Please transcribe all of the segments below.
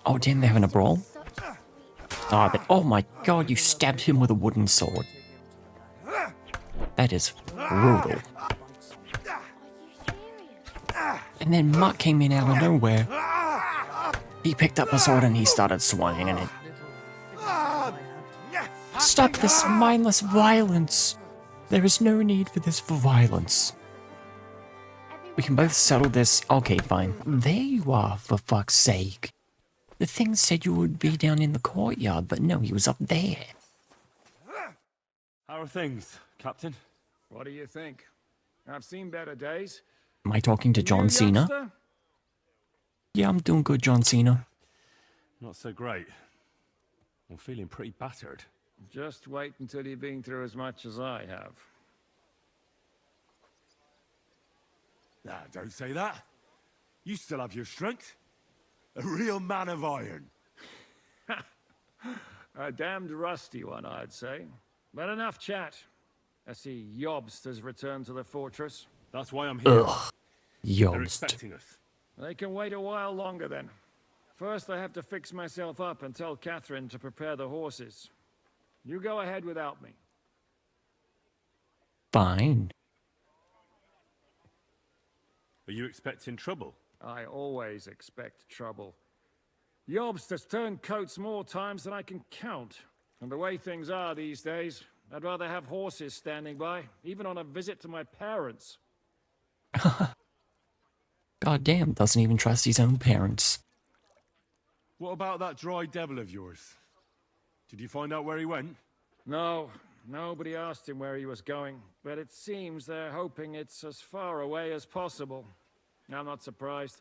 Oh, damn, they're having a brawl? Oh, but, oh my god, you stabbed him with a wooden sword. That is brutal. And then Mutt came in out of nowhere. He picked up a sword and he started swinging it. Stop this mindless violence. There is no need for this violence. We can both settle this. Okay, fine. There you are, for fuck's sake. The thing said you would be down in the courtyard, but no, he was up there. How are things, Captain? What do you think? I've seen better days. Am I talking to John Cena? Youngster? Yeah, I'm doing good, John Cena. Not so great. I'm feeling pretty battered. Just wait until you've been through as much as I have. Nah, don't say that. You still have your strength. A real man of iron. A damned rusty one, I'd say. But enough chat. I see Jobst has returned to the fortress. That's why I'm here. Ugh. They're Jobst. expecting us. They can wait a while longer then. First, I have to fix myself up and tell Catherine to prepare the horses. You go ahead without me. Fine. Are you expecting trouble? I always expect trouble. Jobst has turned coats more times than I can count. And the way things are these days, I'd rather have horses standing by, even on a visit to my parents. God damn, doesn't even trust his own parents. What about that dry devil of yours? Did you find out where he went? No, nobody asked him where he was going, but it seems they're hoping it's as far away as possible. I'm not surprised.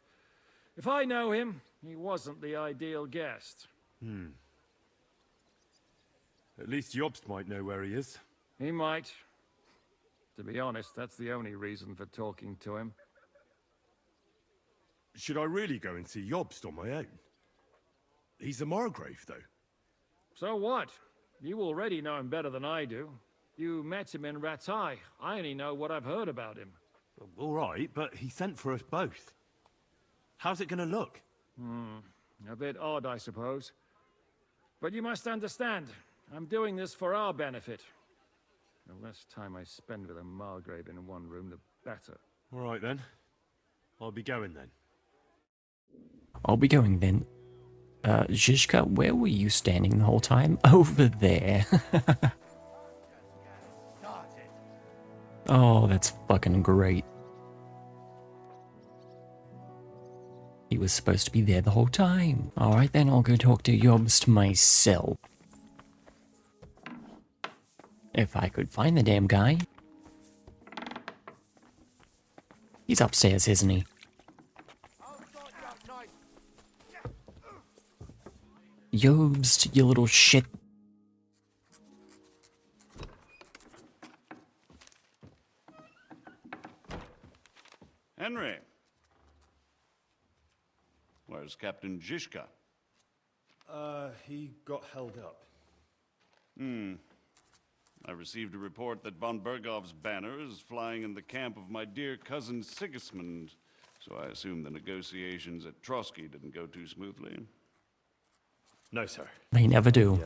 If I know him, he wasn't the ideal guest. At least Jobst might know where he is. He might. To be honest, that's the only reason for talking to him. Should I really go and see Jobst on my own? He's a Margrave, though. So what? You already know him better than I do. You met him in Ratai. I only know what I've heard about him. All right, but he sent for us both. How's it gonna look? A bit odd, I suppose. But you must understand, I'm doing this for our benefit. The less time I spend with a Margrave in one room, the better. All right, then. I'll be going, then. I'll be going then. Zhizka, where were you standing the whole time? Over there. Oh, that's fucking great. He was supposed to be there the whole time. Alright then, I'll go talk to Jobst myself. If I could find the damn guy. He's upstairs, isn't he? Jobst, you little shit. Henry. Where's Captain Zhizka? He got held up. I received a report that von Bergov's banner is flying in the camp of my dear cousin Sigismund, so I assume the negotiations at Trotsky didn't go too smoothly. No, sir. They never do.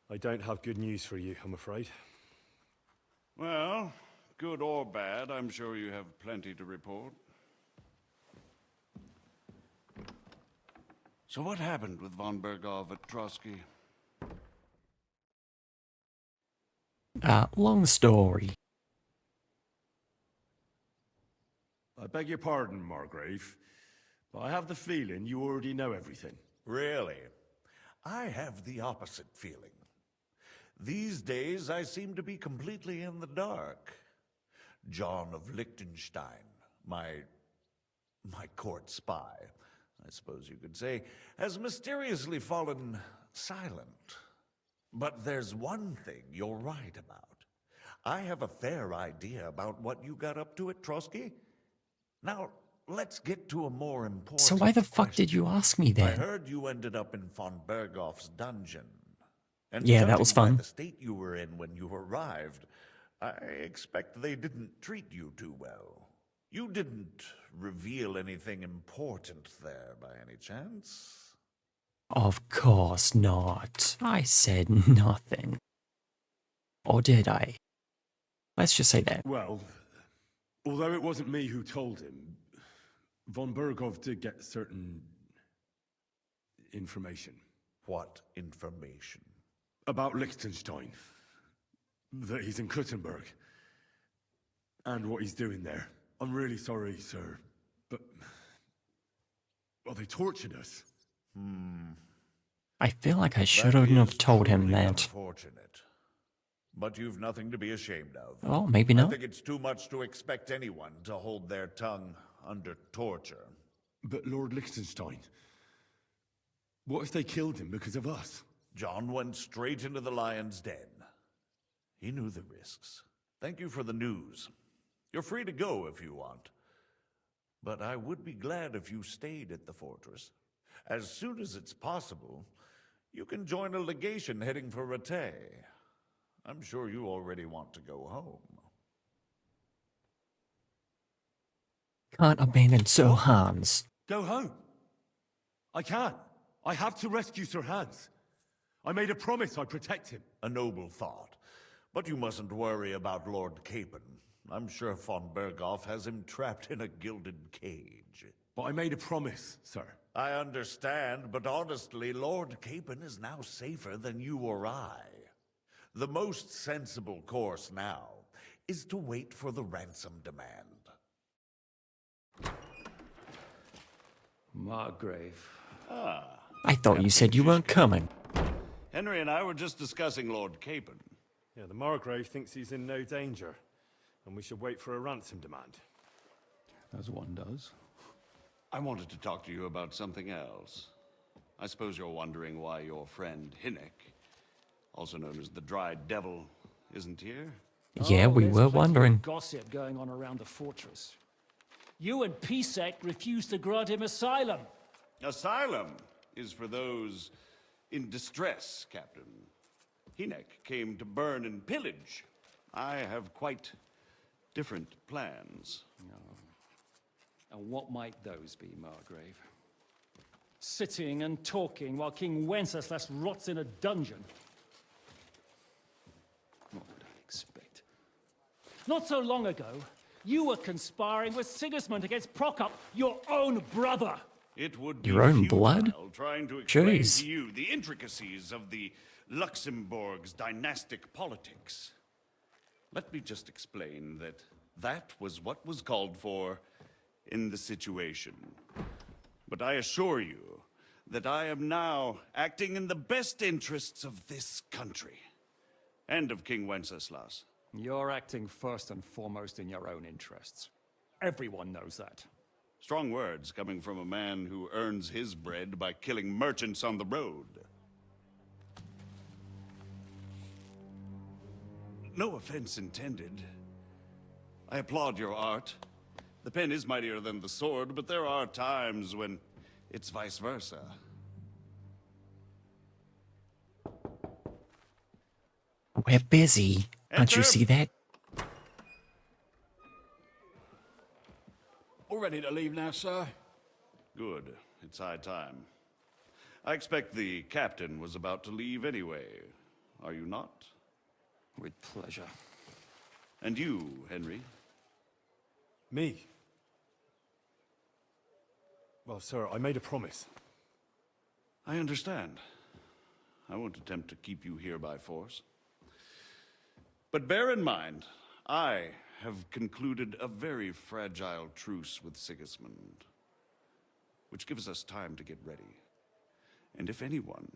I don't have good news for you, I'm afraid. Well, good or bad, I'm sure you have plenty to report. So what happened with von Bergov at Trotsky? Long story. I beg your pardon, Margrave, but I have the feeling you already know everything. Really? I have the opposite feeling. These days, I seem to be completely in the dark. John of Liechtenstein, my court spy, I suppose you could say, has mysteriously fallen silent. But there's one thing you're right about. I have a fair idea about what you got up to at Trotsky. Now, let's get to a more important So why the fuck did you ask me I then? heard you ended up in von Bergov's dungeon. And Yeah, that was judging by fun. the state you were in when you arrived, I expect they didn't treat you too well. You didn't reveal anything important there by any chance? Of course not. I said nothing. Or did I? Let's just say that. Well, although it wasn't me who told him, von Berghoff did get certain information. What information? About Liechtenstein. That he's in Kuttenberg. And what he's doing there. I'm really sorry, sir, but... well, they tortured us. I feel like I shouldn't have told him that. Unfortunate. But you've nothing to be ashamed of. Oh, maybe I not. think it's too much to expect anyone to hold their tongue under torture. But Lord Liechtenstein... what if they killed him because of us? John went straight into the lion's den. He knew the risks. Thank you for the news. You're free to go if you want. But I would be glad if you stayed at the fortress. As soon as it's possible, you can join a legation heading for Rattay. I'm sure you already want to go home. Can't abandon Sir Hans. Go home. I can't. I have to rescue Sir Hans. I made a promise I'd protect him. A noble thought. But you mustn't worry about Lord Capon. I'm sure von Berghoff has him trapped in a gilded cage. But I made a promise, sir. I understand, but honestly, Lord Capon is now safer than you or I. The most sensible course now is to wait for the ransom demand. Margrave. I thought you said you weren't coming. Henry and I were just discussing Lord Capon. Yeah, the Margrave thinks he's in no danger, and we should wait for a ransom demand. As one does. I wanted to talk to you about something else. I suppose you're wondering why your friend Hinnek, also known as the Dried Devil, isn't here? Yeah, we there's were plenty of wondering. Gossip going on around the fortress. You and Pisek refused to grant him asylum. Asylum is for those in distress, Captain. Hinnek came to burn and pillage. I have quite different plans. And what might those be, Margrave? Sitting and talking while King Wenceslas rots in a dungeon. What would I expect? Not so long ago, you were conspiring with Sigismund against Prokop, your own brother. It would be Your own futile blood? trying to explain Jeez. to you the intricacies of the Luxembourg's dynastic politics. Let me just explain that that was what was called for in the situation. But I assure you that I am now acting in the best interests of this country and of King Wenceslas. You're acting first and foremost in your own interests. Everyone knows that. Strong words coming from a man who earns his bread by killing merchants on the road. No offense intended. I applaud your art. The pen is mightier than the sword, but there are times when it's vice versa. We're busy. Can't you Enter. see that? All ready to leave now, sir? Good. It's high time. I expect the captain was about to leave anyway. Are you not? With pleasure. And you, Henry? Me? Well, sir, I made a promise. I understand. I won't attempt to keep you here by force. But bear in mind, I have concluded a very fragile truce with Sigismund, which gives us time to get ready. And if anyone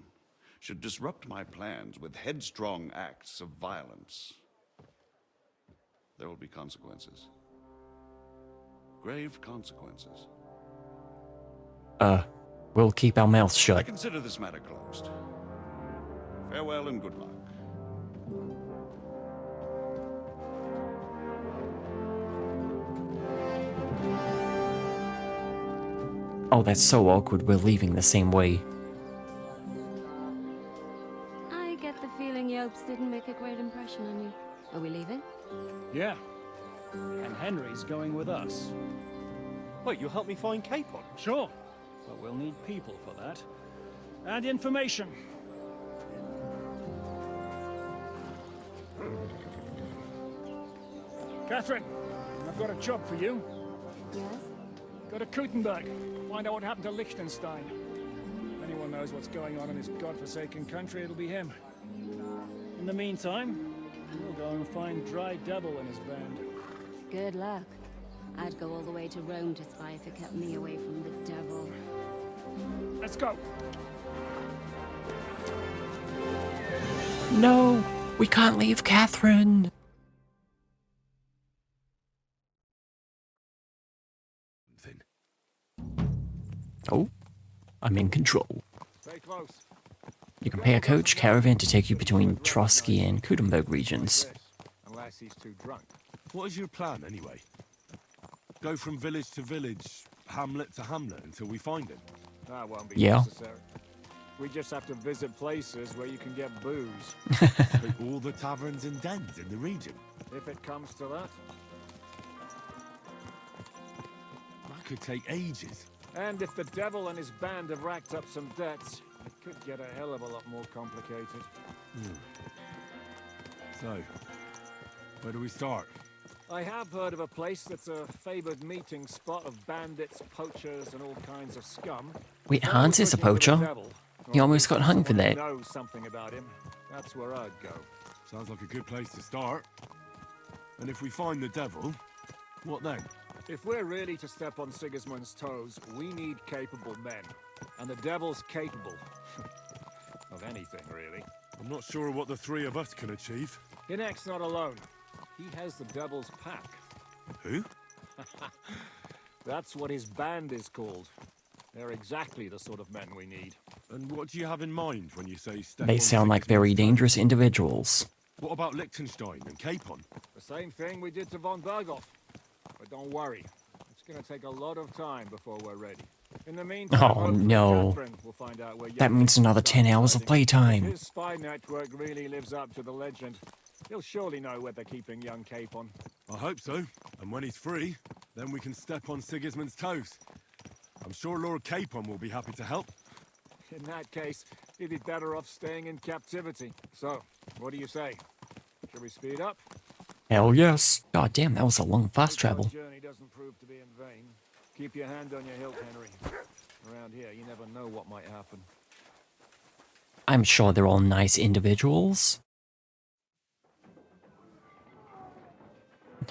should disrupt my plans with headstrong acts of violence, there will be consequences. Grave consequences. We'll keep our mouths I shut. consider this matter closed. Farewell and good luck. Oh, that's so awkward. We're leaving the same way. I get the feeling Yopes didn't make a great impression on you. Are we leaving? Yeah. And Henry's going with us. Wait, you'll help me find Capon? Sure, but we'll need people for that. And information. Catherine, I've got a job for you. Yes? Go to Kutenberg. Find out what happened to Liechtenstein. If anyone knows what's going on in this godforsaken country, it'll be him. In the meantime, we'll go and find Dry Devil and his band. Good luck. I'd go all the way to Rome to spy if it kept me away from the devil. Let's go. No, we can't leave Catherine. Then Oh, I'm in control. Stay close. You can pay a coach caravan to take you between Trotsky and Kutenberg regions. Unless he's too drunk. what is your plan, anyway? Go from village to village, hamlet to hamlet, until we find him? That won't be Yeah. necessary. We just have to visit places where you can get booze. Like all the taverns and dens in the region. If it comes to that. That could take ages. And if the devil and his band have racked up some debts, it could get a hell of a lot more complicated. So, where do we start? I have heard of a place that's a favored meeting spot of bandits, poachers, and all kinds of scum. Wait, If I Hans was is a looking for the poacher? devil, He or almost got hung for someone who that. knows something about him. That's where I'd go. Sounds like a good place to start. And if we find the devil, what then? If we're really to step on Sigismund's toes, we need capable men. And the devil's capable. of anything, really. I'm not sure what the three of us can achieve. Hinek's not alone. He has the devil's pack. Who? That's what his band is called. They're exactly the sort of men we need. And what do you have in mind when you say step They on sound like Sigismund's very toes? dangerous individuals. What about Liechtenstein and Capon? The same thing we did to von Berghoff. But don't worry. It's gonna take a lot of time before we're ready. In the meantime, Oh, hopefully no. Catherine will find out where That young means another 10 hours of If playtime. his spy network really lives up to the legend, he'll surely know where they're keeping young Capon. I hope so. And when he's free, then we can step on Sigismund's toes. I'm sure Lord Capon will be happy to help. In that case, he'd be better off staying in captivity. So, what do you say? Should we speed up? Hell yes. God damn, that was a long fast Hope our travel. journey doesn't prove to be in vain. Keep your hand on your hilt, Henry. Around here, you never know what might happen. I'm sure they're all nice individuals.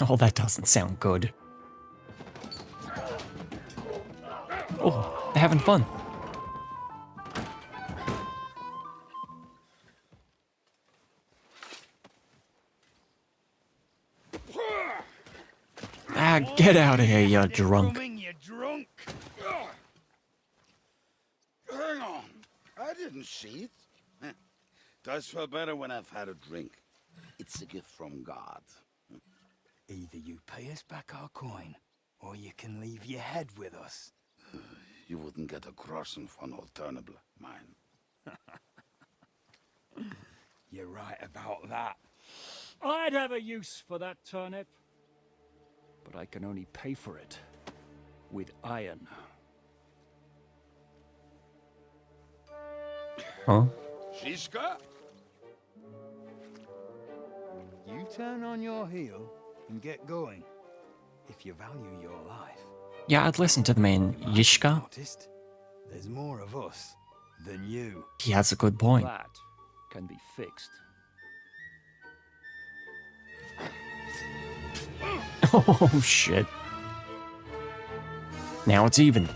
Oh, that doesn't sound good. Oh, they're having fun. Ah, get out of here, you drunk. You drunk. Hang on. I didn't see it. Heh. Does feel better when I've had a drink. It's a gift from God. Either you pay us back our coin, or you can leave your head with us. You wouldn't get a groschen for no turnip, mine. You're right about that. I'd have a use for that turnip. But I can only pay for it with iron. Huh? Shiska? You turn on your heel and get going, if you value your life. Yeah, I'd listen to the man, Yishka. Noticed? There's more of us than you. He has a good point. That can be fixed. Oh, shit. Now it's even.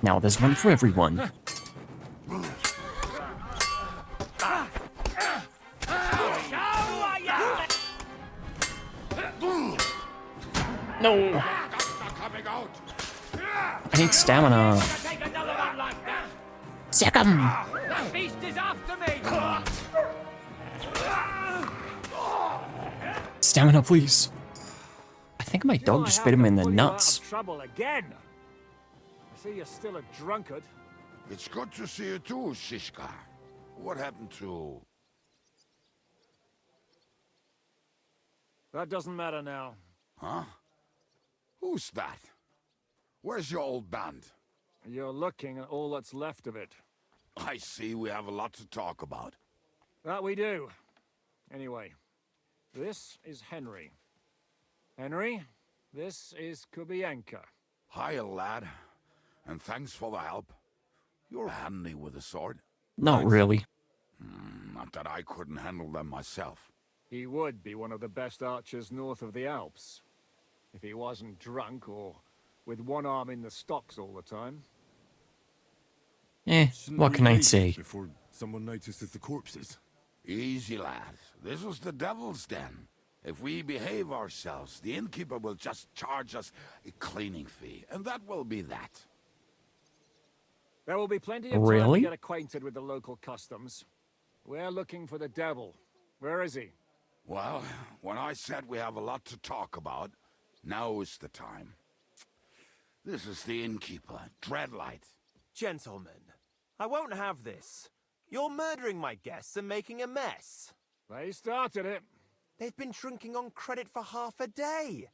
Now there's one for everyone. No! I need stamina. Sick 'em! That beast is after me! Stamina, please. think my Do dog I just have bit him to in the pull you out of nuts. trouble again. I see you're still a drunkard. It's good to see you too, Shishka. What happened to... That doesn't matter now. Huh? Who's that? Where's your old band? You're looking at all that's left of it. I see we have a lot to talk about. That we do. Anyway, this is Henry. Henry, this is Kubienka. Hiya, lad. And thanks for the help. You're handy with a sword. Not really. Not that I couldn't handle them myself. He would be one of the best archers north of the Alps. If he wasn't drunk or with one arm in the stocks all the time. Shouldn't What we can I leave say? before someone notices the corpses? Easy, lad. This was the devil's den. If we behave ourselves, the innkeeper will just charge us a cleaning fee, and that will be that. There will be plenty of time Really? to get acquainted with the local customs. We're looking for the devil. Where is he? Well, when I said we have a lot to talk about, now is the time. This is the innkeeper, Dreadlight. Gentlemen, I won't have this. You're murdering my guests and making a mess. They started it. They've been drinking on credit for half a day.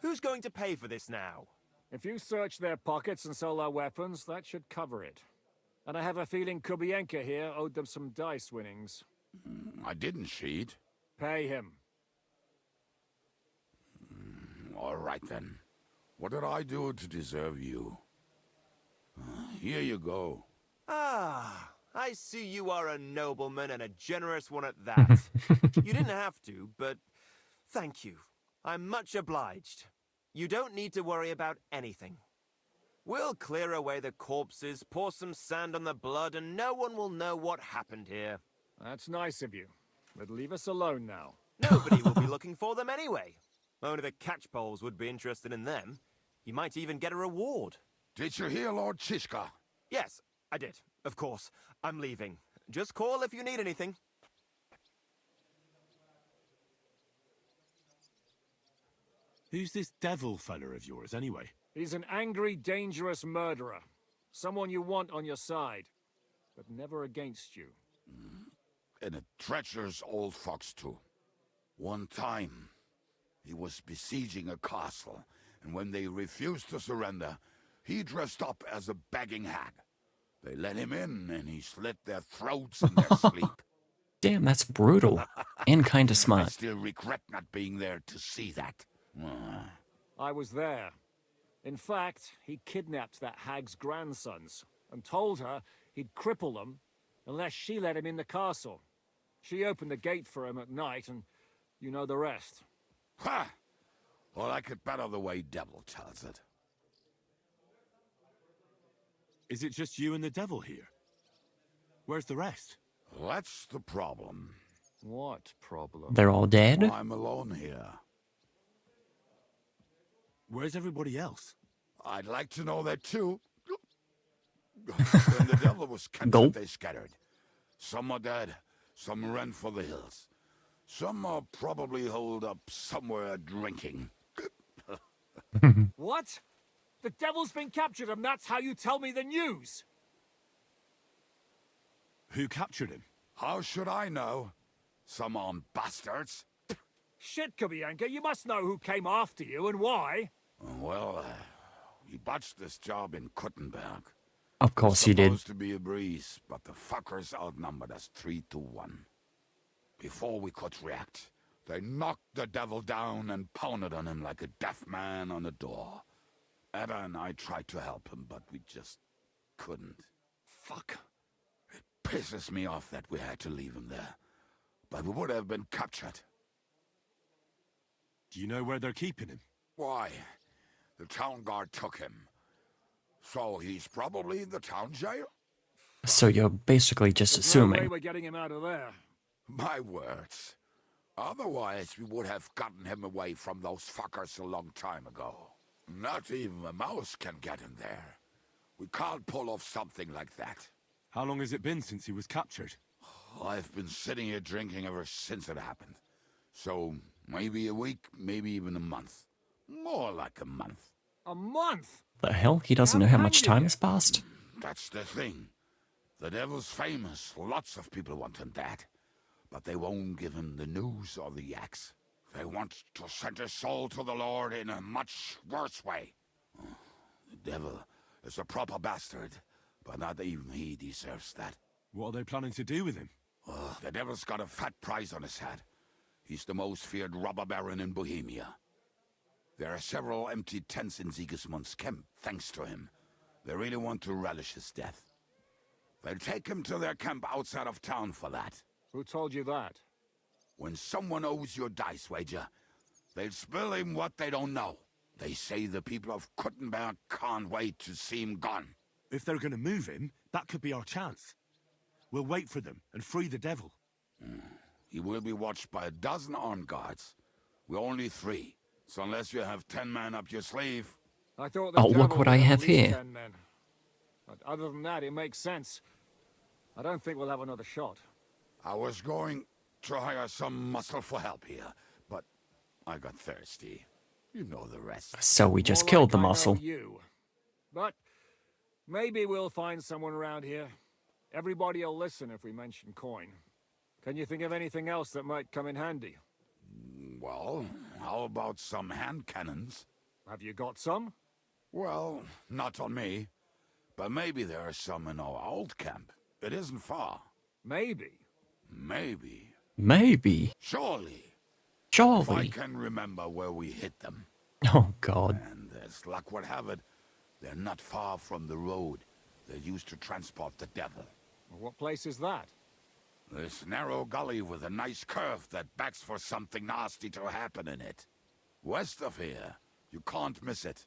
Who's going to pay for this now? If you search their pockets and sell their weapons, that should cover it. And I have a feeling Kubienka here owed them some dice winnings. I didn't cheat. Pay him. All right, then. What did I do to deserve you? Here you go. Ah, I see you are a nobleman and a generous one at that. You didn't have to, but thank you. I'm much obliged. You don't need to worry about anything. We'll clear away the corpses, pour some sand on the blood, and no one will know what happened here. That's nice of you. But leave us alone now. Nobody will be looking for them anyway. Only the catchpoles would be interested in them. You might even get a reward. Did you hear, Lord Shishka? Yes, I did. Of course. I'm leaving. Just call if you need anything. Who's this devil fella of yours, anyway? He's an angry, dangerous murderer. Someone you want on your side, but never against you. And a treacherous old fox, too. One time, he was besieging a castle, and when they refused to surrender, he dressed up as a begging hag. They let him in, and he slit their throats in their sleep. Damn, that's brutal. And kinda I smart. still regret not being there to see that. I was there. In fact, he kidnapped that hag's grandsons and told her he'd cripple them unless she let him in the castle. She opened the gate for him at night, and you know the rest. Ha! Well, I could better the way Devil tells it. Is it just you and the devil here? Where's the rest? That's the problem. What problem? They're all dead? I'm alone here. Where's everybody else? I'd like to know that too. When the devil was captured, Gulp. they scattered. Some are dead, some ran for the hills. Some are probably holed up somewhere drinking. What? The devil's been captured, and that's how you tell me the news? Who captured him? How should I know? Some armed bastards. Shit, Kubienka, you must know who came after you and why. Well, we botched this job in Kuttenberg. Of course you did. Supposed to be a breeze, but the fuckers outnumbered us 3-1. Before we could react, they knocked the devil down and pounded on him like a deaf man on a door. Ada and I tried to help him, but we just couldn't. Fuck. It pisses me off that we had to leave him there, but we would have been captured. Do you know where they're keeping him? Why? The town guard took him. So he's probably in the town jail? So you're basically just There's no way assuming. we're getting him out of there. My words. Otherwise, we would have gotten him away from those fuckers a long time ago. Not even a mouse can get him there. We can't pull off something like that. How long has it been since he was captured? I've been sitting here drinking ever since it happened. So, maybe a week, maybe even a month. More like a month. A month? The hell? He doesn't know how much time has passed? That's the thing. The devil's famous. Lots of people want him that. But they won't give him the news or the axe. They want to send his soul to the Lord in a much worse way. The devil is a proper bastard, but not even he deserves that. What are they planning to do with him? The devil's got a fat prize on his head. He's the most feared robber baron in Bohemia. There are several empty tents in Sigismund's camp, thanks to him. They really want to relish his death. They'll take him to their camp outside of town for that. Who told you that? When someone owes you a dice wager, they'll spill him what they don't know. They say the people of Kuttenberg can't wait to see him gone. If they're going to move him, that could be our chance. We'll wait for them and free the devil. He will be watched by 12 armed guards. We're only 3, so unless you have 10 men up your sleeve... I thought the Oh, look devil what would I have at least here. 10 men. But other than that, it makes sense. I don't think we'll have another shot. I was going to hire some muscle for help here, but I got thirsty. You know the rest. So we just More killed the like I know muscle. you. But maybe we'll find someone around here. Everybody will listen if we mention coin. Can you think of anything else that might come in handy? Well, how about some hand cannons? Have you got some? Well, not on me. But maybe there are some in our old camp. It isn't far. Maybe. Maybe. Maybe. Surely. If I Surely. can remember where we hit them. Oh, God. And as luck would have it, they're not far from the road they used to transport the devil. Well, what place is that? This narrow gully with a nice curve that begs for something nasty to happen in it. West of here. You can't miss it.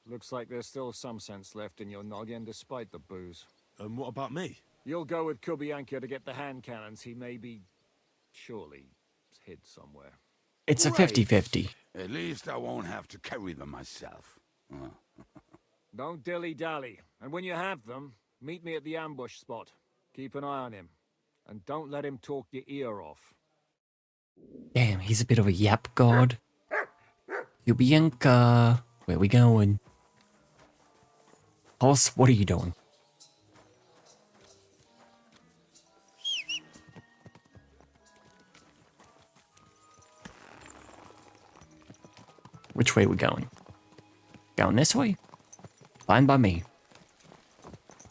Looks like there's still some sense left in your noggin despite the booze. And what about me? You'll go with Kubianka to get the hand cannons. He may be... surely hid somewhere. It's a Great. 50-50. At least I won't have to carry them myself. Don't dilly-dally. And when you have them, meet me at the ambush spot. Keep an eye on him. And don't let him talk your ear off. Damn, he's a bit of a yap god. Yubianka, where we going? Horse, what are you doing? Which way we going? Going this way? Fine by me.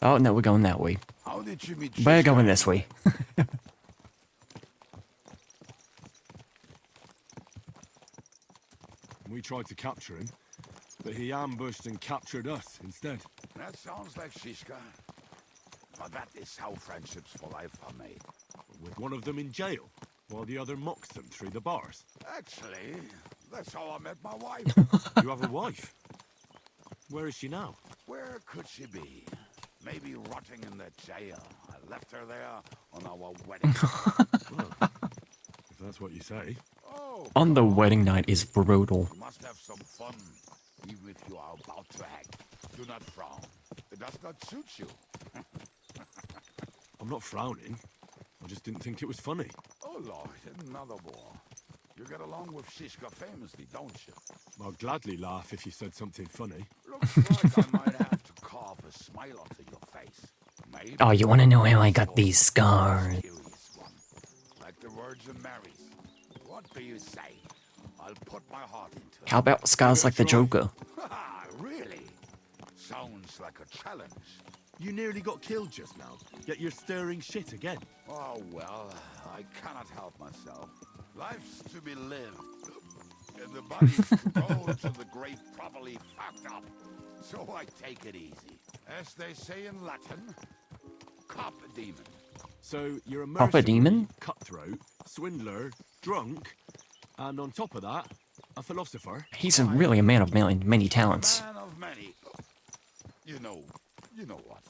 Oh, no, we're going that way. How did you meet We're Shishka? going this way. We tried to capture him, but he ambushed and captured us instead. That sounds like Shishka. But that is how friendships for life are made. With one of them in jail, while the other mocks them through the bars. Actually, that's how I met my wife. You have a wife? Where is she now? Where could she be? Maybe rotting in the jail. I left her there on our wedding. If that's what you say. Oh, On the wedding night is brutal. you must have some fun, even if you are about to hang. Do not frown. It does not suit you. I'm not frowning. I just didn't think it was funny. Oh, Lord, another war. You get along with Shishka famously, don't you? I'll gladly laugh if you said something funny. Looks like I might have to carve a smile onto your face. Maybe Oh, you want to know how I got these scars? serious one. Like the Virgin Mary's. What do you say? I'll put my heart into it. How about scars like the Joker? Ha, really? Sounds like a challenge. You nearly got killed just now, yet you're stirring shit again. Oh, well, I cannot help myself. Life's to be lived. And the body's to go to the grave properly fucked up. So I take it easy. As they say in Latin, cop a demon. So you're a Proper mercenary, demon? cutthroat, swindler, drunk, and on top of that, a philosopher. He's really a man of many talents. Man of many. You know what?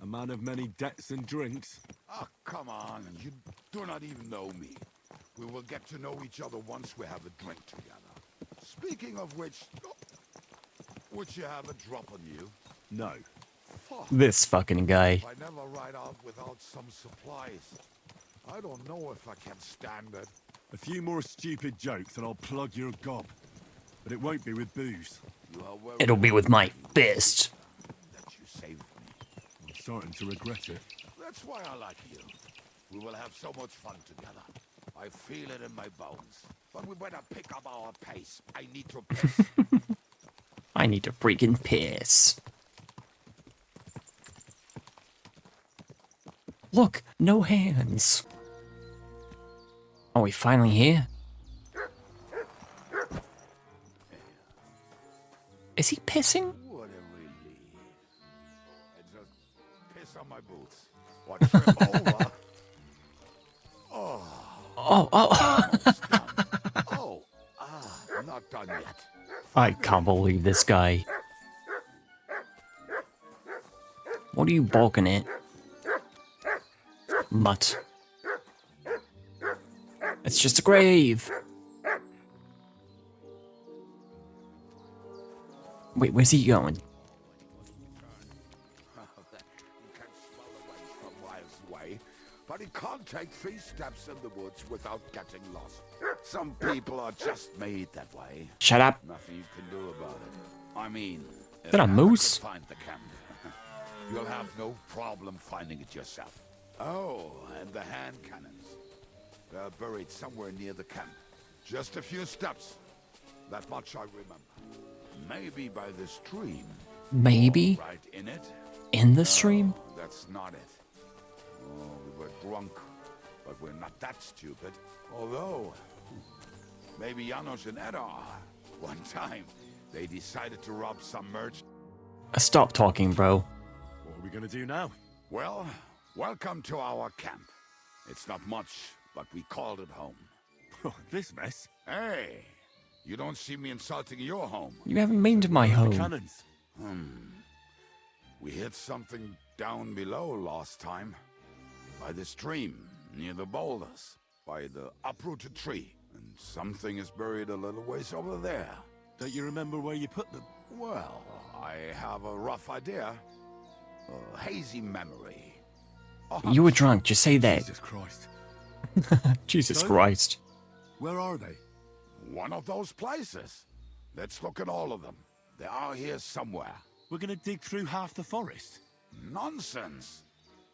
A man of many debts and drinks. Oh, come on. You do not even know me. We will get to know each other once we have a drink together. Speaking of which, would you have a drop on you? No. Fuck. This fucking guy. I never ride out without some supplies. I don't know if I can stand it. A few more stupid jokes and I'll plug your gob. but it won't be with booze. You are well It'll be with my fist. that you saved me. I'm starting to regret it. That's why I like you. We will have so much fun together. I feel it in my bones. But we better pick up our pace. I need to piss. I need to freaking piss. Look, no hands. Are we finally here? Is he pissing? What a relief. I just piss on my boots. What trip over? Oh, Not done yet. I can't believe this guy. What are you balking at? Mutt. It's just a grave. Wait, where's he going? You can smell the waste from miles away, but he can't take 3 steps in the woods without getting lost. Some people are just made that way. Shut up. Nothing you can do about it. I mean, if that a you moose? find the camp, you'll have no problem finding it yourself. Oh, and the hand cannons. They're buried somewhere near the camp. Just a few steps. That much I remember. Maybe by the stream. Maybe Right in it? in the stream? That's not it. Oh, we were drunk, but we're not that stupid. Although, maybe Janos and Edda are. One time, they decided to rob some merchant. Stop talking, bro. What are we gonna do now? Well, welcome to our camp. It's not much, but we called it home. This mess. Hey, you don't see me insulting your home. You haven't been to my The home. cannons. We hit something down below last time. By the stream, near the boulders. By the uprooted tree. And something is buried a little ways over there. Don't you remember where you put them? Well, I have a rough idea. A hazy memory. You were drunk, just say that. Jesus Christ. Jesus So? Christ. Where are they? One of those places. Let's look at all of them. They are here somewhere. We're gonna dig through half the forest. Nonsense.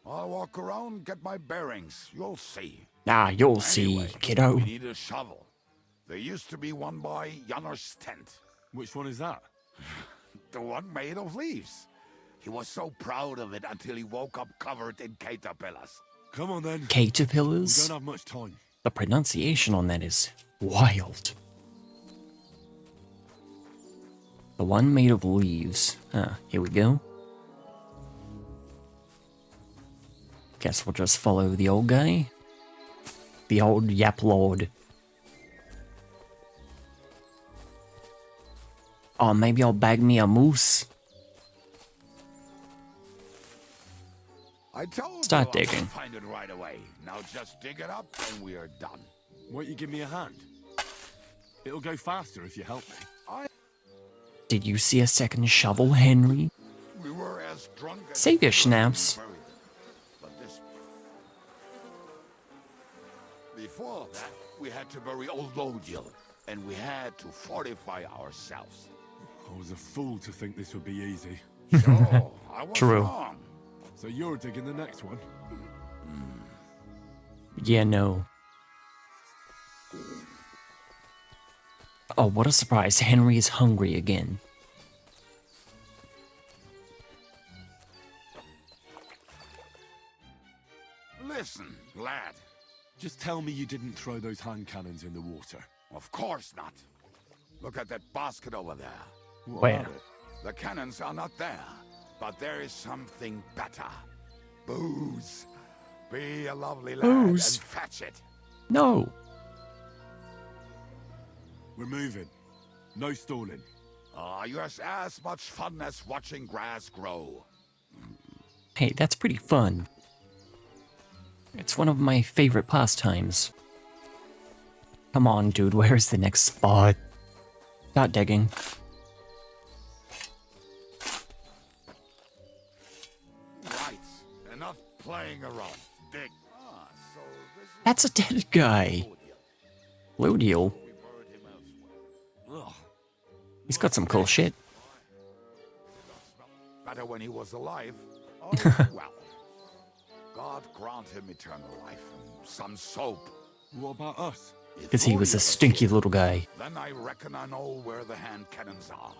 I'll walk around, get my bearings. You'll see. Ah, you'll see, Anyway, kiddo. we need a shovel. There used to be one by Janos' tent. Which one is that? The one made of leaves. He was so proud of it until he woke up covered in caterpillars. Come on then. We Caterpillars? don't have much time. The pronunciation on that is wild. The one made of leaves. Here we go. Guess we'll just follow the old guy. The old Yap Lord. Oh, maybe I'll bag me a moose. I told Start you I would digging. find it right away. Now just dig it up and we are done. Won't you give me a hand? It'll go faster if you help me. Did you see a second shovel, Henry? We were as drunk as Save your schnapps. But this... Before that, we had to bury old Lodiel, and we had to fortify ourselves. I was a fool to think this would be easy. Sure, I was True. wrong. So you're digging the next one? Yeah, no. Oh, what a surprise. Henry is hungry again. Listen, lad. Just tell me you didn't throw those hand cannons in the water. Of course not. Look at that basket over there. What Where? about it? The cannons are not there, but there is something better. Booze. Be a lovely lad Booze? and fetch it. No. We're moving. No stalling. You have as much fun as watching grass grow. Hey, that's pretty fun. It's one of my favorite pastimes. Come on, dude, where's the next spot? Start digging. Right. Enough playing around. Dig. So this is That's a dead guy. Lodiel. we buried him elsewhere. Ugh. He's got some cool shit. Better when he was alive. Oh, well. God grant him eternal life and some soap. What about us? Because he was a stinky little guy. Then I reckon I know where the hand cannons are.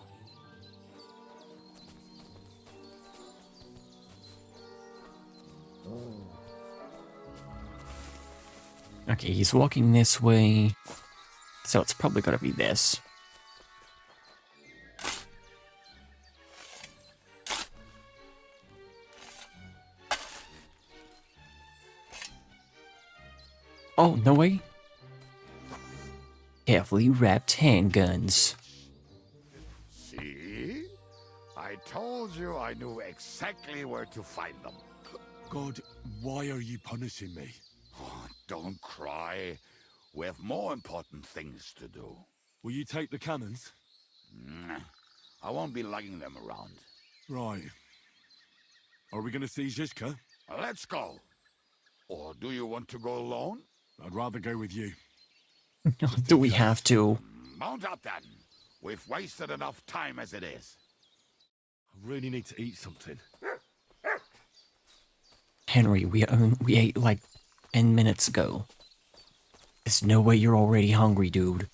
Okay, he's walking this way. So it's probably gotta be this. Oh, no way. Carefully wrapped handguns. See? I told you I knew exactly where to find them. God, why are you punishing me? Oh, don't cry. We have more important things to do. Will you take the cannons? Nah, I won't be lugging them around. Right. Are we gonna see Zizka? Let's go. Or do you want to go alone? I'd rather go with you. Do we have to? Mount up then. We've wasted enough time as it is. I really need to eat something. Henry, we ate like 10 minutes ago. There's no way you're already hungry, dude.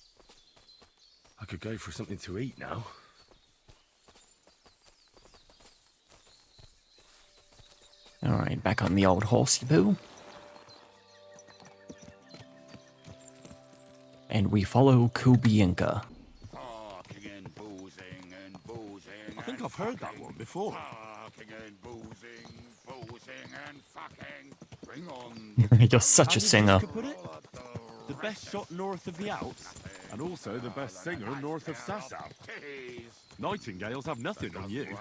I could go for something to eat now. Alright, back on the old horsey poo. And we follow Kubienka. Fucking and boozing and boozing. I think I've heard that one before. Fucking and boozing and fucking. Bring on. You're such a singer. Put it? The best shot north of the Alps, and also the best singer north of Sasau. Nightingales have nothing on you.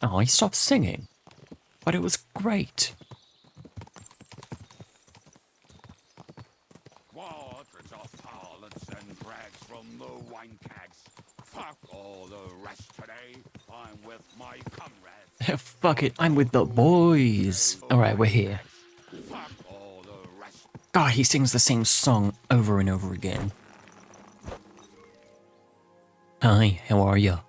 Oh, he stopped singing. But it was great. Waters of parlance and brags from the wine cags. Fuck all the rest today. I'm with my comrades. Fuck it, I'm with the boys. Alright, we're here. Fuck all the rest. God, he sings the same song over and over again. Hi, how are ya?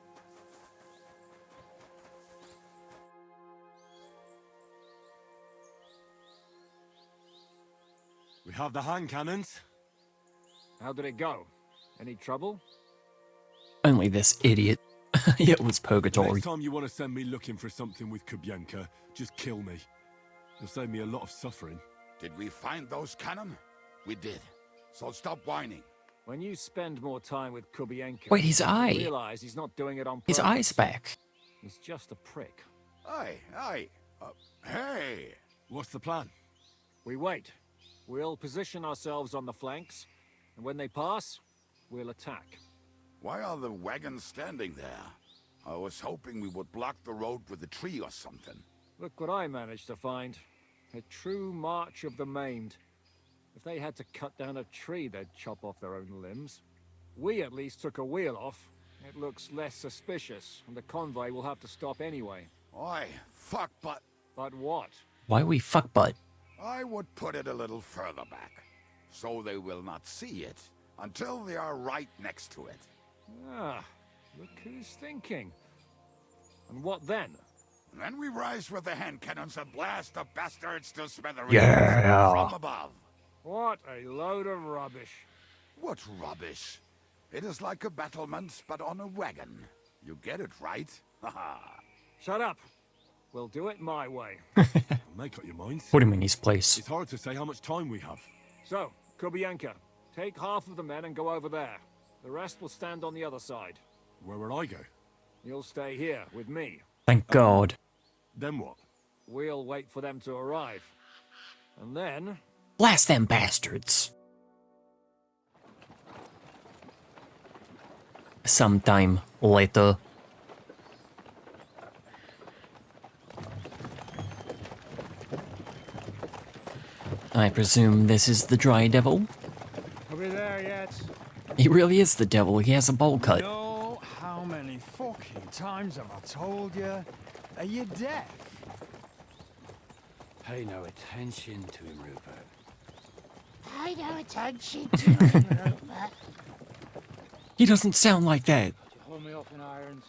We have the hand cannons. How did it go? Any trouble? Only this idiot. It was purgatory. Next time you want to send me looking for something with Kubienka, just kill me. You'll save me a lot of suffering. Did we find those cannon? We did. So stop whining. When you spend more time with Kubienka, Wait, his you eye. realize he's not doing it on purpose. His eye's back. He's just a prick. Aye. Hey! What's the plan? We wait. We'll position ourselves on the flanks, and when they pass, we'll attack. Why are the wagons standing there? I was hoping we would block the road with a tree or something. Look what I managed to find. A true march of the maimed. If they had to cut down a tree, they'd chop off their own limbs. We at least took a wheel off. It looks less suspicious, and the convoy will have to stop anyway. Oi, fuck, but But what? Why we fuck butt? I would put it a little further back, so they will not see it until they are right next to it. Ah, look who's thinking. And what then? Then we rise with the hand cannons and blast the bastards to smithereens Yeah. from above. What a load of rubbish. What rubbish! It is like a battlement, but on a wagon. You get it, right? Haha. Shut up. We'll do it my way. Make up your minds. Put him in his place. It's hard to say how much time we have. So, Kubienka, take half of the men and go over there. The rest will stand on the other side. Where will I go? You'll stay here with me. Thank God. Then what? We'll wait for them to arrive. And then... Blast them bastards. Sometime later. I presume this is the Dry Devil? Are we there yet? He really is the devil. He has a bowl cut. No, how many fucking times have I told you? Are you deaf? Pay no attention to him, Rupert. Pay no attention to him, Rupert. He doesn't sound like that. You hold me up in irons.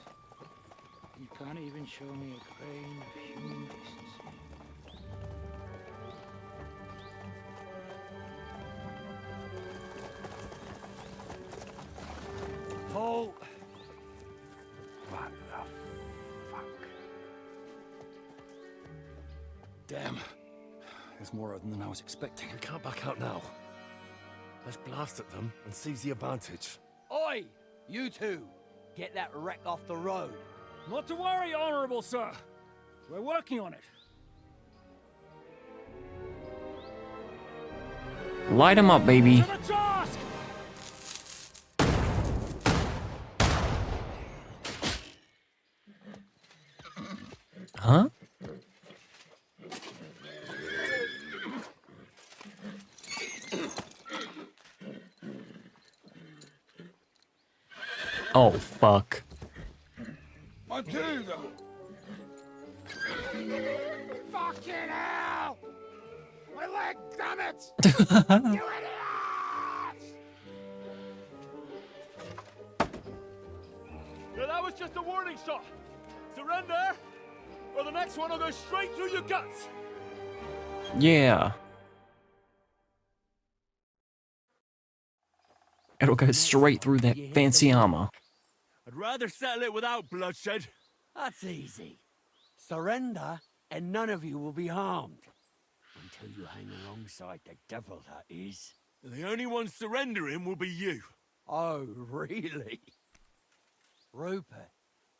You can't even show me a grain of human decency. Paul! What the fuck? Damn. There's more of them than I was expecting. We can't back out now. Let's blast at them and seize the advantage. Oi! You two! Get that wreck off the road. Not to worry, Honorable Sir. We're working on it. Light him up, baby. To the task! Huh? Oh, fuck. Matilda! Fucking hell! My leg, damn it! You idiot! Yeah, that was just a warning shot. Surrender, or the next one will go straight through your guts. Yeah. It'll go straight through that fancy armor. I'd rather settle it without bloodshed. That's easy. Surrender, and none of you will be harmed. Until you hang alongside the devil, that is. The only one surrendering will be you. Oh, really? Rupert,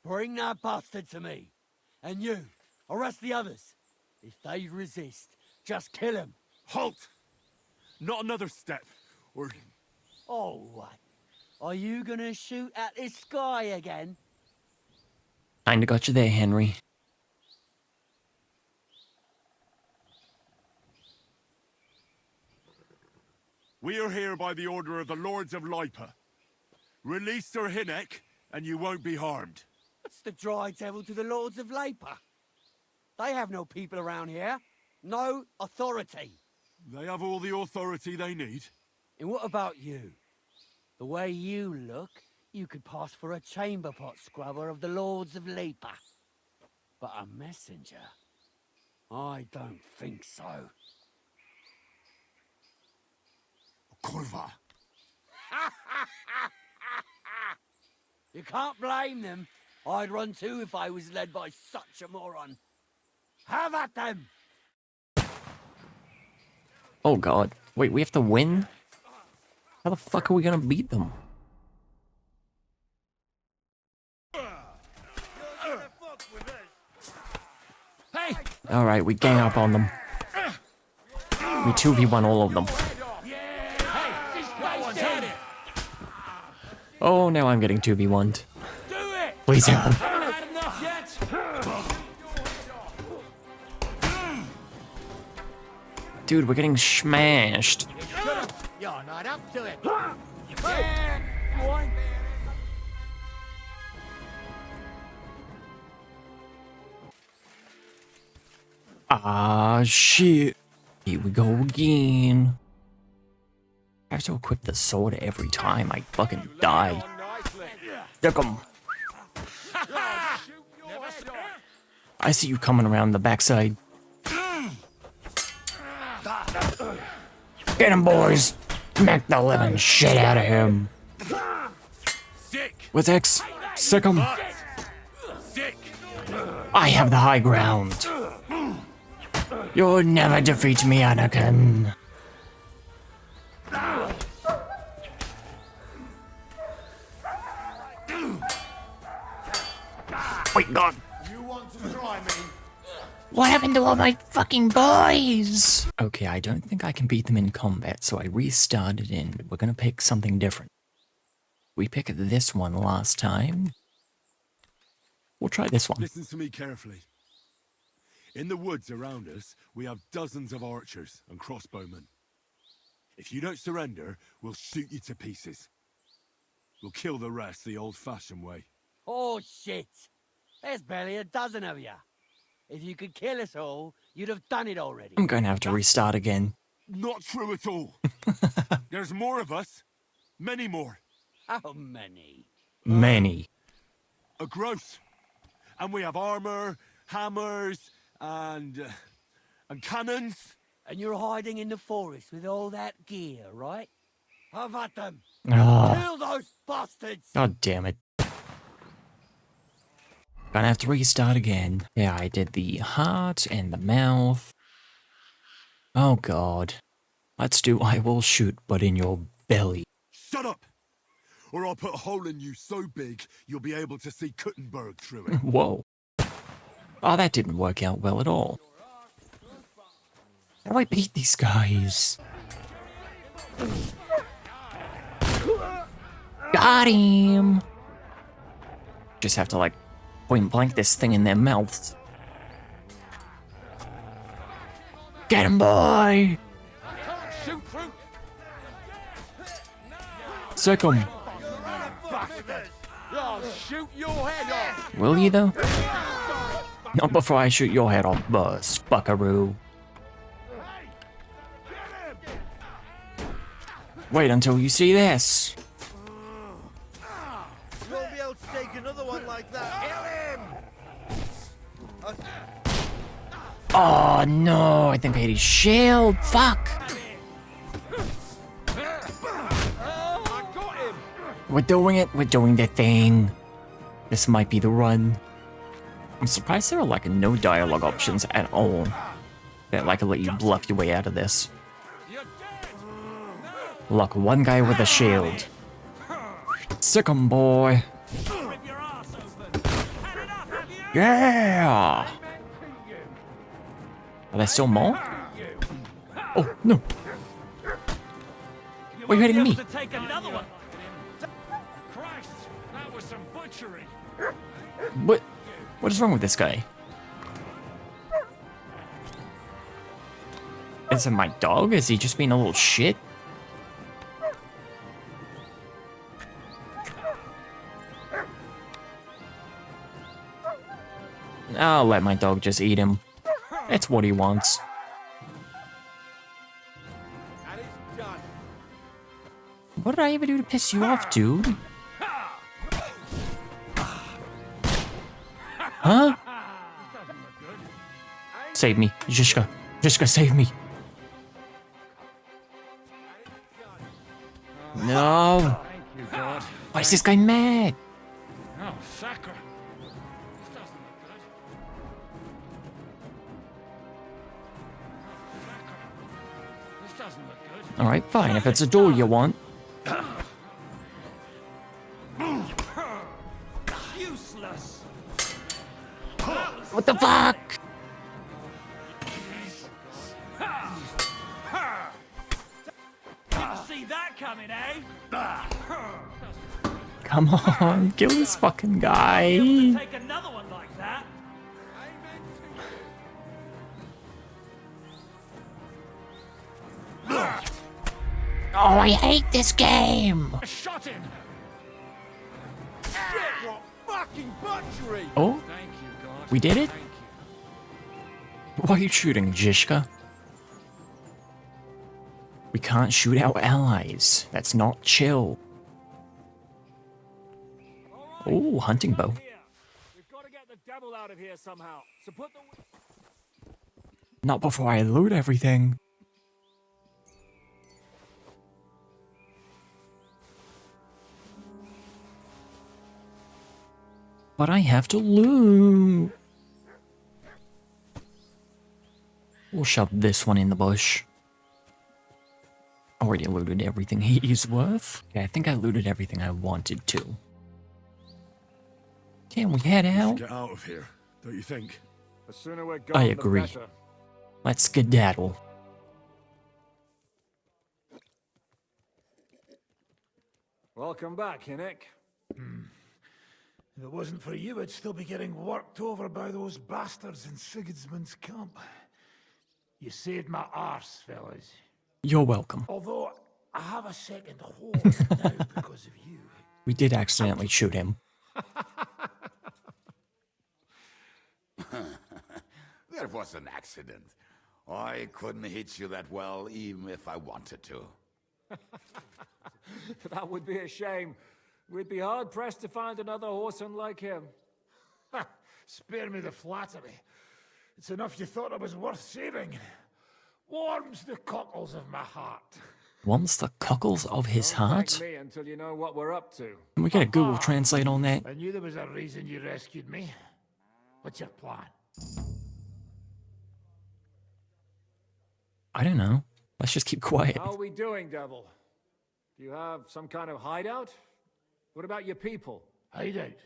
bring that bastard to me. And you, arrest the others. If they resist, just kill him. Halt! Not another step, or... Oh, what? Are you gonna shoot at this sky again? Kinda got you there, Henry. We are here by the order of the Lords of Lipa. Release Sir Hinnek, and you won't be harmed. What's the dry devil to the Lords of Labour? They have no people around here. No authority. They have all the authority they need. And what about you? The way you look, you could pass for a chamber pot scrubber of the Lords of Labour. But a messenger? I don't think so. Kurva. You can't blame them. I'd run too if I was led by such a moron. Have at them! Oh god. Wait, we have to win? How the fuck are we gonna beat them? Hey! Alright, we gang up on them. We 2v1 all of them. Oh, now I'm getting 2v1'd. Please help. Dude, we're getting smashed. You're not up to it. Ah, shit. Here we go again. I have to equip the sword every time I fucking die. Duck 'em. I see you coming around the backside. Get him, boys! Smack the living shit out of him. With X, sick 'em. I have the high ground. You'll never defeat me, Anakin. Wait, God. You want to try me? What happened to all my fucking boys? Okay, I don't think I can beat them in combat, so I restarted and we're gonna pick something different. We picked this one last time. We'll try this one. Listen to me carefully. In the woods around us, we have dozens of archers and crossbowmen. If you don't surrender, we'll shoot you to pieces. We'll kill the rest the old-fashioned way. Oh, shit. There's barely a dozen of you. If you could kill us all, you'd have done it already. I'm gonna have to restart again. Not true at all. There's more of us. Many more. How many? Many. A gross. And we have armor, hammers, and cannons. And you're hiding in the forest with all that gear, right? Have at them. Ah, Kill those bastards. God damn it. Gonna have to restart again. Yeah, I did the heart and the mouth. Oh god. Let's do I will shoot, but in your belly. Shut up! Or I'll put a hole in you so big you'll be able to see Kuttenberg through it. Whoa. Oh, that didn't work out well at all. How do I beat these guys? Got him! Just have to, like, point blank this thing in their mouths. Get him, boy! Sick him. Will you, though? Not before I shoot your head off, burst, buckaroo. Wait until you see this. You won't be able to take another one like that. Kill him! Oh no, I think I hit his shield. Fuck. I got him! We're doing it. We're doing the thing. This might be the run. I'm surprised there are like no dialogue options at all that like let you bluff your way out of this. Look, one guy with a shield. Sick 'em, boy. Yeah. Are there still more? Oh no! Why are you hitting me? Take another one. Christ, that was some butchery. What? What is wrong with this guy? Is it my dog? Is he just being a little shit? I'll let my dog just eat him. It's what he wants. And it's done. What did I ever do to piss you off, dude? Huh? Save me, Zhishka. Zhishka, save me. No. Thank you, God. Why is this guy mad? Oh, sucker. This doesn't look good. Oh, sucker. This doesn't look good. Alright, fine. If it's a door you want. Useless. What the fuck? Didn't see that coming, eh? Come on, kill this fucking guy. Take another one like that. Oh, I hate this game. I shot him. Shit, what fucking butchery! Oh, Thank you, God. we did it? Thank you. Why are you shooting, Zhishka? We can't shoot our allies. That's not chill. Oh, hunting bow. Here. We've got to get the devil out of here somehow. So put the Not before I loot everything. But I have to loot. We'll shove this one in the bush. Already looted everything he's worth. Okay, I think I looted everything I wanted to. Can we head out? Get out of here, don't you think? The sooner we're gone, I the agree. better. Let's skedaddle. Welcome back, Hinnick. If it wasn't for you, I'd still be getting worked over by those bastards in Sigismund's camp. You saved my arse, fellas. You're welcome. Although, I have a second home now because of you. We did accidentally shoot him. There was an accident. I couldn't hit you that well, even if I wanted to. That would be a shame. We'd be hard-pressed to find another horseman like him. Spare me the flattery. It's enough you thought I was worth saving. Warms the cockles of my heart. Warms the cockles of his Don't heart? thank me until you know what we're up to. Can we get a Google Translate on that? I knew there was a reason you rescued me. What's your plan? I don't know. Let's just keep quiet. How are we doing, Devil? Do you have some kind of hideout? What about your people? Hideout?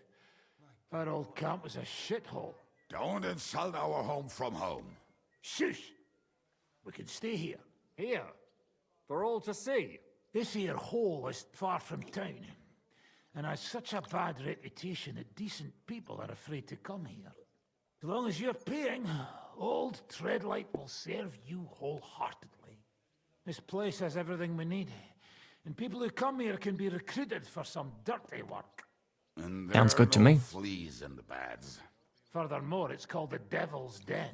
Our old camp was a shithole. Don't insult our home from home. Shush! We can stay here. Here? For all to see? This here hole is far from town, and has such a bad reputation that decent people are afraid to come here. As long as you're paying, old Treadlight will serve you wholeheartedly. This place has everything we need, and people who come here can be recruited for some dirty work. And Sounds there are good to no me. fleas in the beds. Furthermore, it's called the Devil's Den,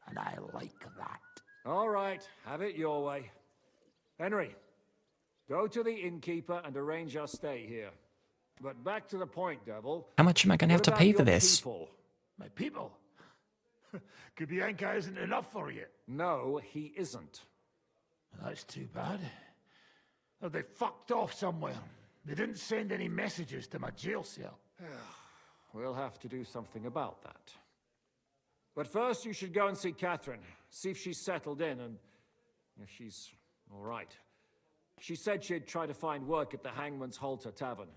and I like that. All right, have it your way. Henry, go to the innkeeper and arrange our stay here. But back to the point, Devil. How much am I going to have What to about pay for your this? people? My people? Kubianka isn't enough for you. No, he isn't. That's too bad. Oh, they fucked off somewhere. They didn't send any messages to my jail cell. We'll have to do something about that. But first, you should go and see Catherine. See if she's settled in and if she's all right. She said she'd try to find work at the Hangman's Halter Tavern.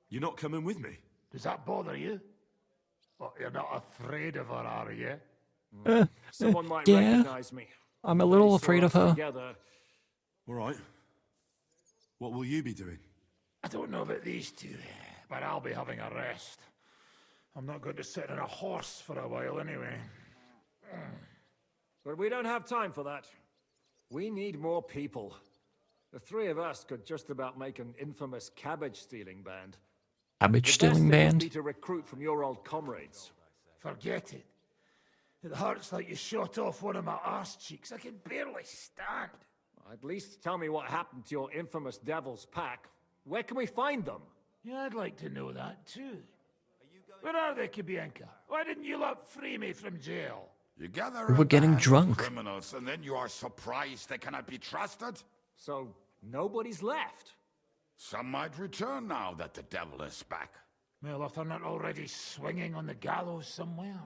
You're not coming with me? Does that bother you? Well, you're not afraid of her, are you? Someone might yeah. recognize me. I'm a little They saw afraid of us her. Together. All right. What will you be doing? I don't know about these two, but I'll be having a rest. I'm not going to sit on a horse for a while anyway. But we don't have time for that. We need more people. The three of us could just about make an infamous cabbage-stealing band. Cabbage stealing The best thing would band? be to recruit from your old comrades. Forget it. It hurts like you shot off one of my arse cheeks. I can barely stand. At least tell me what happened to your infamous Devil's Pack. Where can we find them? Yeah, I'd like to know that too. Where are they, Kubianka? Why didn't you lot free me from jail? You gather We a were getting band of drunk. criminals, and then you are surprised they cannot be trusted? So, nobody's left? Some might return now that the devil is back. Well, if they're not already swinging on the gallows somewhere.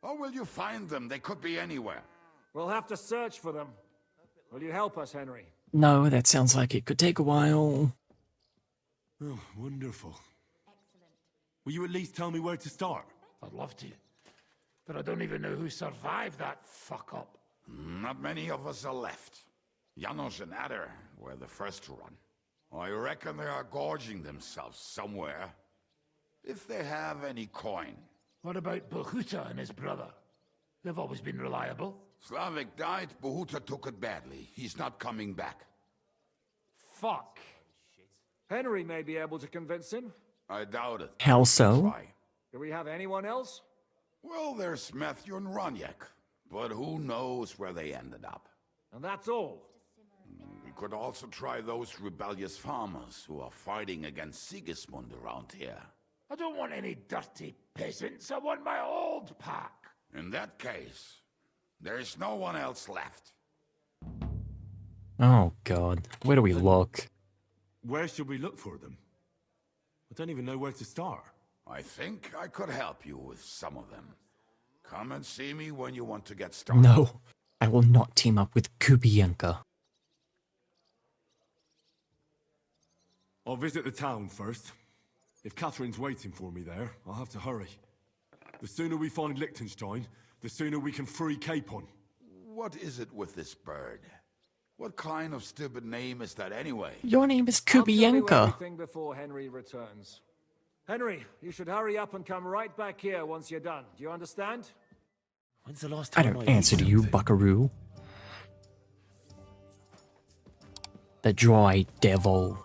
Or will you find them? They could be anywhere. We'll have to search for them. Will you help us, Henry? No, that sounds like it could take a while. Oh, wonderful. Will you at least tell me where to start? I'd love to. But I don't even know who survived that fuck-up. Not many of us are left. Janos and Adder were the first to run. I reckon they are gorging themselves somewhere. If they have any coin. What about Behuta and his brother? They've always been reliable. Slavik died, Behuta took it badly. He's not coming back. Fuck. Henry may be able to convince him. I doubt it. How so? Try. Do we have anyone else? Well, there's Matthew and Roniak, but who knows where they ended up. And that's all. We could also try those rebellious farmers who are fighting against Sigismund around here. I don't want any dirty peasants. I want my old pack. In that case, there's no one else left. Oh god, where do we look? Where should we look for them? I don't even know where to start. I think I could help you with some of them. Come and see me when you want to get started. No, I will not team up with Kubianka. I'll visit the town first. If Catherine's waiting for me there, I'll have to hurry. The sooner we find Liechtenstein, the sooner we can free Capon. What is it with this bird? What kind of stupid name is that anyway? Your name is I'll tell you Kubianka. everything before Henry returns. Henry, you should hurry up and come right back here once you're done. Do you understand? When's the last I time don't answer to you, buckaroo. The dry devil.